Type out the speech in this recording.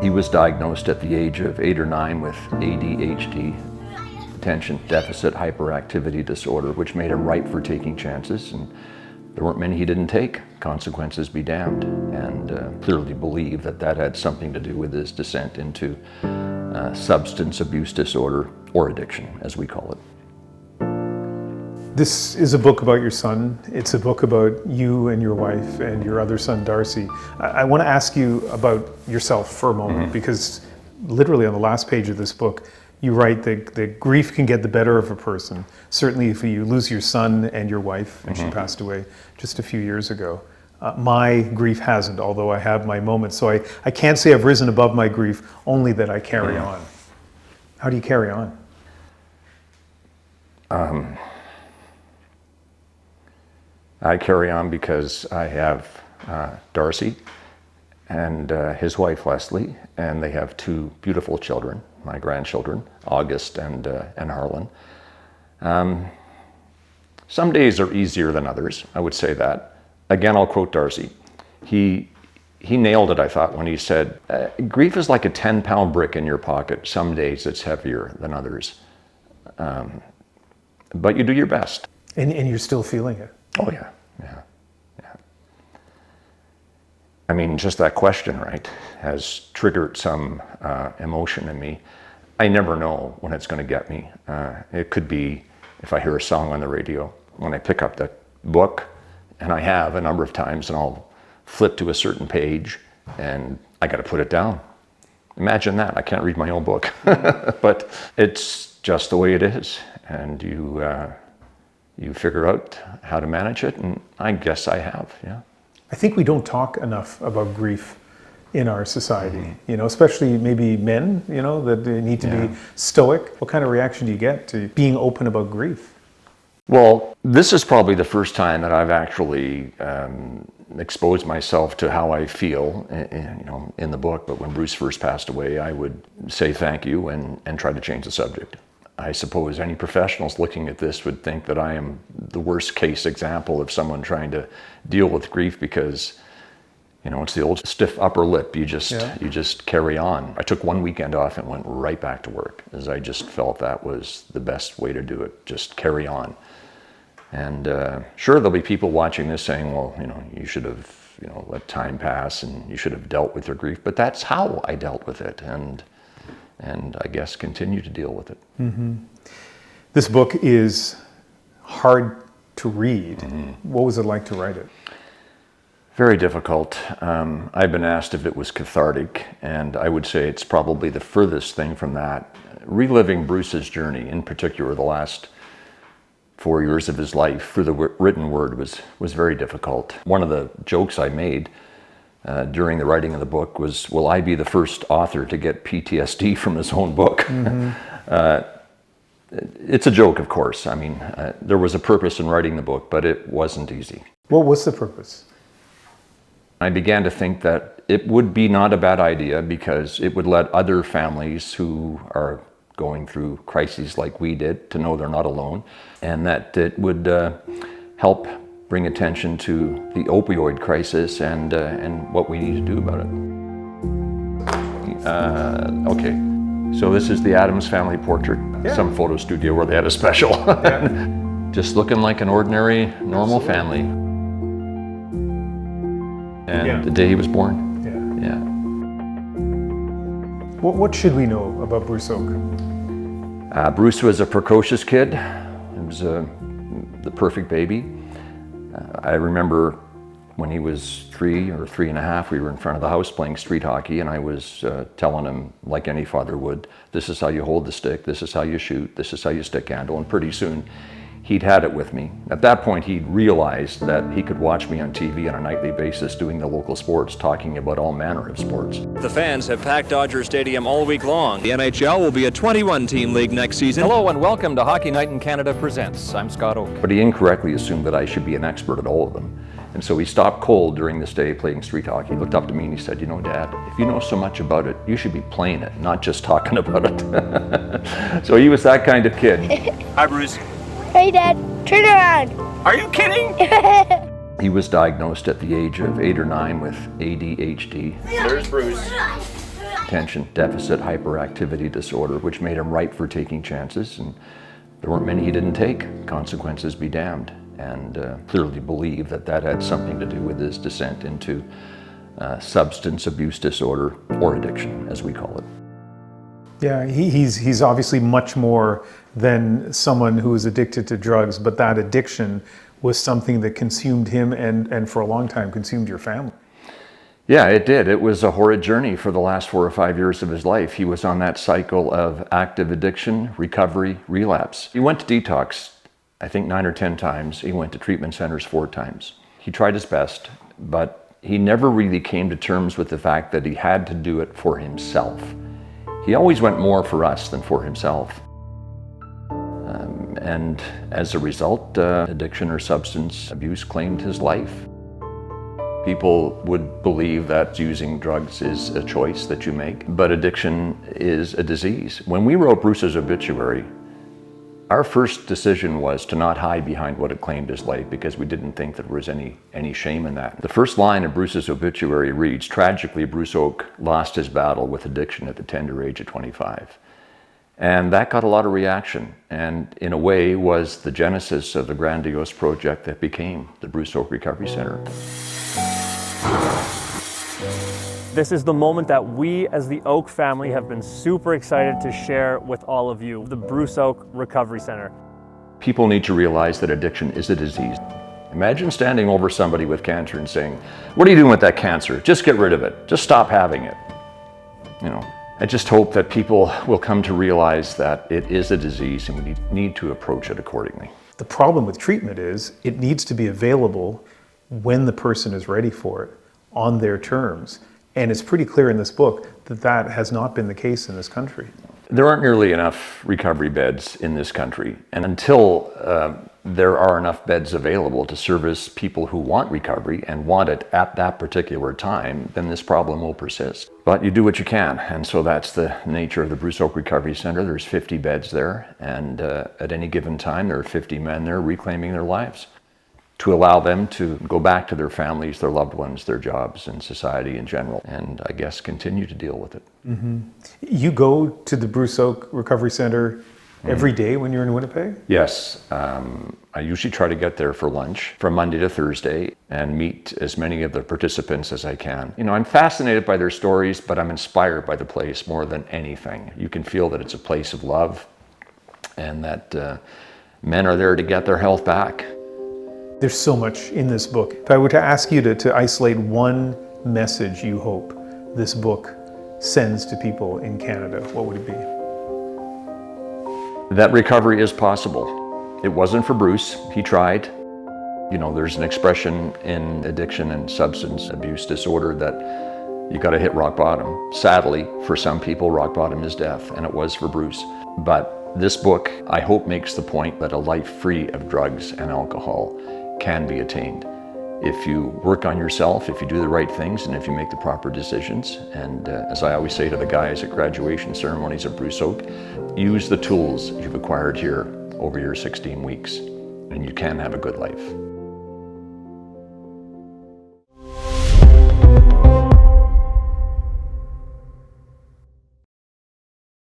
He was diagnosed at the age of 8 or 9 with ADHD, attention deficit hyperactivity disorder, which made him ripe for taking chances, and there weren't many he didn't take. Consequences be damned, and clearly believed that that had something to do with his descent into substance abuse disorder, or addiction, as we call it. This is a book about your son. It's a book about you and your wife and your other son, Darcy. I want to ask you about yourself for a moment, because literally on the last page of this book, you write that grief can get the better of a person. Certainly if you lose your son and your wife, and she passed away just a few years ago. My grief hasn't, although I have my moments. So I can't say I've risen above my grief, only that I carry on. How do you carry on? I carry on because I have Darcy and his wife Leslie, and they have 2 beautiful children, my grandchildren, August and Harlan. Some days are easier than others, I would say that. Again, I'll quote Darcy. He nailed it, I thought, when he said, grief is like a 10-pound brick in your pocket. Some days it's heavier than others. But you do your best. And you're still feeling it? Oh, yeah. I mean, just that question, right, has triggered some emotion in me. I never know when it's going to get me. It could be if I hear a song on the radio, when I pick up the book, and I have a number of times, and I'll flip to a certain page, and I got to put it down. Imagine that. I can't read my own book. But it's just the way it is, and you figure out how to manage it, and I guess I have, yeah. I think we don't talk enough about grief in our society, you know, especially maybe men, you know, that they need to be stoic. What kind of reaction do you get to being open about grief? Well, this is probably the first time that I've actually exposed myself to how I feel, you know, in the book. But when Bruce first passed away, I would say thank you and try to change the subject. I suppose any professionals looking at this would think that I am the worst case example of someone trying to deal with grief, because, you know, it's the old stiff upper lip. You just carry on. I took 1 weekend off and went right back to work, as I just felt that was the best way to do it. Just carry on. And sure, there'll be people watching this saying, well, you know, you should have, you know, let time pass and you should have dealt with your grief. But that's how I dealt with it, and I guess continue to deal with it. This book is hard to read. What was it like to write it? Very difficult. I've been asked if it was cathartic, and I would say it's probably the furthest thing from that. Reliving Bruce's journey, in particular the last 4 years of his life through the written word, was very difficult. One of the jokes I made during the writing of the book was, will I be the first author to get PTSD from his own book? It's a joke, of course. I mean, there was a purpose in writing the book, but it wasn't easy. What was the purpose? I began to think that it would be not a bad idea, because it would let other families who are going through crises like we did to know they're not alone, and that it would help bring attention to the opioid crisis and what we need to do about it. Okay, so this is the Addams family portrait, some photo studio where they had a special. Just looking like an ordinary, normal family. And the day he was born. What should we know about Bruce Oake? Bruce was a precocious kid. He was the perfect baby. I remember when he was 3 or 3.5, we were in front of the house playing street hockey, and I was telling him, like any father would, this is how you hold the stick, this is how you shoot, this is how you stick handle, and pretty soon he'd had it with me. At that point, he'd realized that he could watch me on TV on a nightly basis doing the local sports, talking about all manner of sports. The fans have packed Dodger Stadium all week long. The NHL will be a 21-team league next season. Hello and welcome to Hockey Night in Canada Presents. I'm Scott Oake. But he incorrectly assumed that I should be an expert at all of them. And so he stopped cold during this day playing street hockey. He looked up to me and he said, you know, Dad, if you know so much about it, you should be playing it, not just talking about it. So he was that kind of kid. Hi, Bruce. Hey, Dad, turn around. Are you kidding? He was diagnosed at the age of 8 or 9 with ADHD. There's Bruce. attention deficit hyperactivity disorder, which made him ripe for taking chances, and there weren't many he didn't take. Consequences be damned, and clearly believed that that had something to do with his descent into substance abuse disorder, or addiction, as we call it. Yeah, he's obviously much more than someone who is addicted to drugs, but that addiction was something that consumed him and for a long time consumed your family. Yeah, it did. It was a horrid journey for the last 4 or 5 years of his life. He was on that cycle of active addiction, recovery, relapse. He went to detox, I think 9 or 10 times. He went to treatment centers 4 times. He tried his best, but he never really came to terms with the fact that he had to do it for himself. He always went more for us than for himself. And as a result, addiction or substance abuse claimed his life. People would believe that using drugs is a choice that you make, but addiction is a disease. When we wrote Bruce's obituary, our first decision was to not hide behind what had claimed his life, because we didn't think that there was any shame in that. The first line of Bruce's obituary reads, "Tragically, Bruce Oake lost his battle with addiction at the tender age of 25. And that got a lot of reaction, and in a way was the genesis of the grandiose project that became the Bruce Oake Recovery Center. This is the moment that we as the Oake family have been super excited to share with all of you, the Bruce Oake Recovery Center. People need to realize that addiction is a disease. Imagine standing over somebody with cancer and saying, "What are you doing with that cancer? Just get rid of it. Just stop having it." You know, I just hope that people will come to realize that it is a disease and we need to approach it accordingly. The problem with treatment is it needs to be available when the person is ready for it, on their terms. And it's pretty clear in this book that that has not been the case in this country. There aren't nearly enough recovery beds in this country. And until there are enough beds available to service people who want recovery and want it at that particular time, then this problem will persist. But you do what you can. And so that's the nature of the Bruce Oake Recovery Center. There's 50 beds there. And at any given time, there are 50 men there reclaiming their lives, to allow them to go back to their families, their loved ones, their jobs, and society in general, and I guess continue to deal with it. Mm-hmm. You go to the Bruce Oake Recovery Center every day when you're in Winnipeg? Yes. I usually try to get there for lunch from Monday to Thursday and meet as many of the participants as I can. You know, I'm fascinated by their stories, but I'm inspired by the place more than anything. You can feel that it's a place of love and that men are there to get their health back. There's so much in this book. If I were to ask you to isolate one message you hope this book sends to people in Canada, what would it be? That recovery is possible. It wasn't for Bruce. He tried. You know, there's an expression in addiction and substance abuse disorder that you got to hit rock bottom. Sadly, for some people, rock bottom is death, and it was for Bruce. But this book, I hope, makes the point that a life free of drugs and alcohol can be attained if you work on yourself, if you do the right things, and if you make the proper decisions. And as I always say to the guys at graduation ceremonies at Bruce Oake, use the tools you've acquired here over your 16 weeks, and you can have a good life.